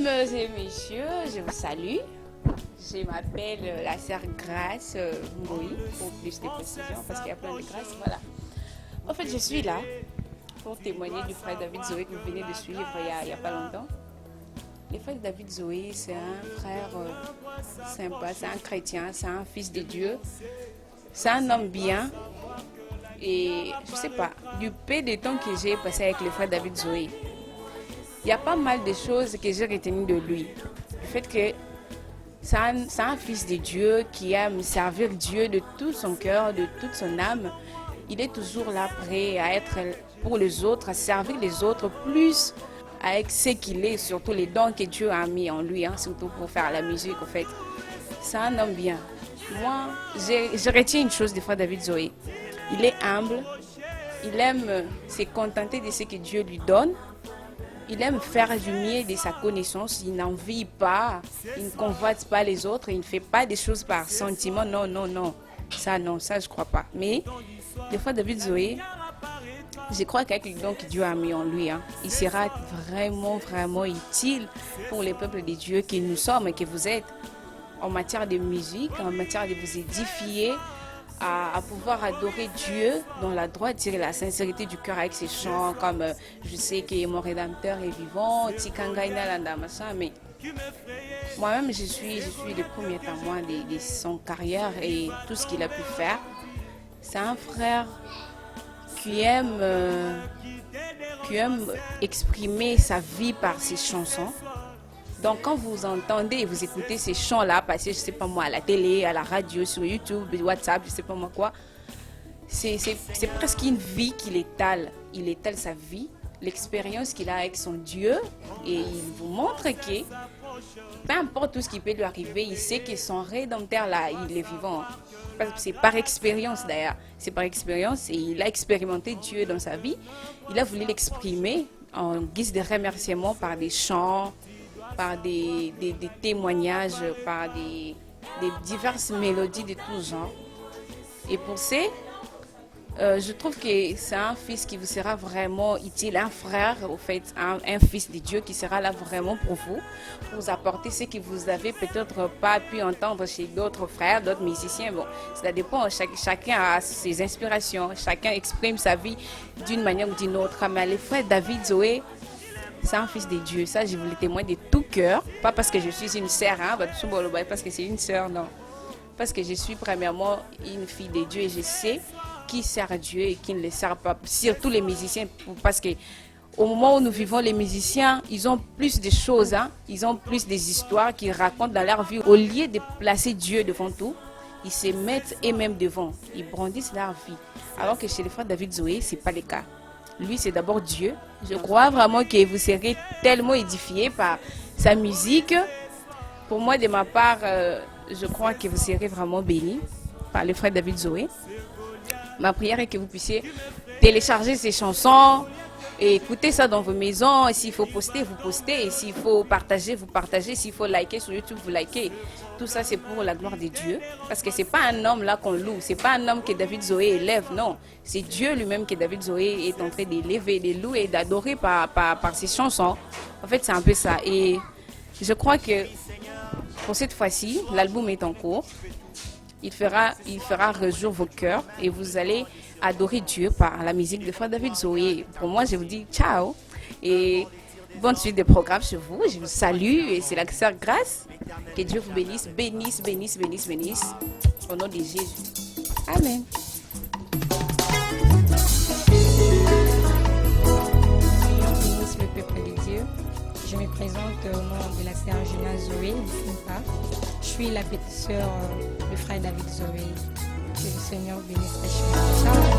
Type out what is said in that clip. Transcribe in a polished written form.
Mesdames et messieurs, je vous salue. Je m'appelle la sœur Grâce Moïse, pour plus de précision, parce qu'il y a plein de grâces. Voilà. En fait, je suis là pour témoigner du frère David Zoé que vous venez de suivre il n'y a pas longtemps. Le frère David Zoé, c'est un frère sympa, c'est un chrétien, c'est un fils de Dieu, c'est un homme bien. Et je sais pas, du peu de temps que j'ai passé avec le frère David Zoé, il y a pas mal de choses que j'ai retenues de lui. Le fait que c'est un fils de Dieu qui aime servir Dieu de tout son cœur, de toute son âme. Il est toujours là prêt à être pour les autres, à servir les autres plus avec ce qu'il est, surtout les dons que Dieu a mis en lui, surtout pour faire la musique en fait. C'est un homme bien. Moi, je retiens une chose du frère David Zoé. Il est humble, il aime se contenter de ce que Dieu lui donne. Il aime faire du mieux de sa connaissance, il n'envie pas, il ne convoite pas les autres, il ne fait pas des choses par sentiment, non. Ça je crois pas. Mais des fois David Zoé, je crois qu'avec le don que Dieu a mis en lui, il sera vraiment utile pour les peuples de Dieu que nous sommes et que vous êtes, en matière de musique, en matière de vous édifier, à pouvoir adorer Dieu dans la droiture et la sincérité du cœur avec ses chants comme je sais que mon Rédempteur est vivant, mais moi-même je suis le premier témoin de son carrière et tout ce qu'il a pu faire. C'est un frère qui aime exprimer sa vie par ses chansons. Donc quand vous entendez et vous écoutez ces chants-là passer, je sais pas moi, à la télé, à la radio, sur YouTube, WhatsApp, je sais pas moi quoi, c'est presque une vie qu'il étale. Il étale sa vie, l'expérience qu'il a avec son Dieu, et il vous montre que peu importe tout ce qui peut lui arriver, il sait que son Rédempteur là, il est vivant. C'est par expérience d'ailleurs, c'est par expérience et il a expérimenté Dieu dans sa vie. Il a voulu l'exprimer en guise de remerciement par des chants, par des témoignages, par des diverses mélodies de tous genres. Et pour ça, je trouve que c'est un fils qui vous sera vraiment utile, un frère, au fait, un fils de Dieu qui sera là vraiment pour vous apporter ce que vous avez peut-être pas pu entendre chez d'autres frères, d'autres musiciens. Bon, ça dépend, chacun a ses inspirations, chacun exprime sa vie d'une manière ou d'une autre. Mais le frère David Zoé, c'est un fils de Dieu. Ça, je vous le témoigne de tout cœur. Pas parce que je suis une sœur, parce que c'est une sœur, non. Parce que je suis premièrement une fille de Dieu et je sais qui sert Dieu et qui ne le sert pas. Surtout les musiciens, parce que au moment où nous vivons, les musiciens, ils ont plus de choses, ils ont plus des histoires qu'ils racontent dans leur vie. Au lieu de placer Dieu devant tout, ils se mettent eux-mêmes devant. Ils brandissent leur vie. Alors que chez le frère David Zoé, ce n'est pas le cas. Lui, c'est d'abord Dieu. Je crois vraiment que vous serez tellement édifiés par sa musique. Pour moi, de ma part, je crois que vous serez vraiment bénis par le frère David Zoé. Ma prière est que vous puissiez télécharger ses chansons et écouter ça dans vos maisons. Et s'il faut poster, vous postez. Et s'il faut partager, vous partagez. S'il faut liker sur YouTube, vous likez. Tout ça, c'est pour la gloire de Dieu. Parce que ce n'est pas un homme là qu'on loue. Ce n'est pas un homme que David Zoé élève. Non, c'est Dieu lui-même que David Zoé est en train d'élever, de louer et d'adorer par ses chansons. En fait, c'est un peu ça. Et je crois que pour cette fois-ci, l'album est en cours. Il fera rejour vos cœurs et vous allez adorer Dieu par la musique de frère David Zoé. Pour moi, je vous dis ciao et bonne suite de programme chez vous. Je vous salue et c'est la sœur Grâce. Que Dieu vous bénisse, bénisse. Au nom de Jésus. Amen. Bénisse le peuple de Dieu. Je me présente au nom de la sœur Gina Zoé de Fimpa. Je suis la petite sœur du frère David Zoé. Que le Seigneur bénisse richement. Ciao.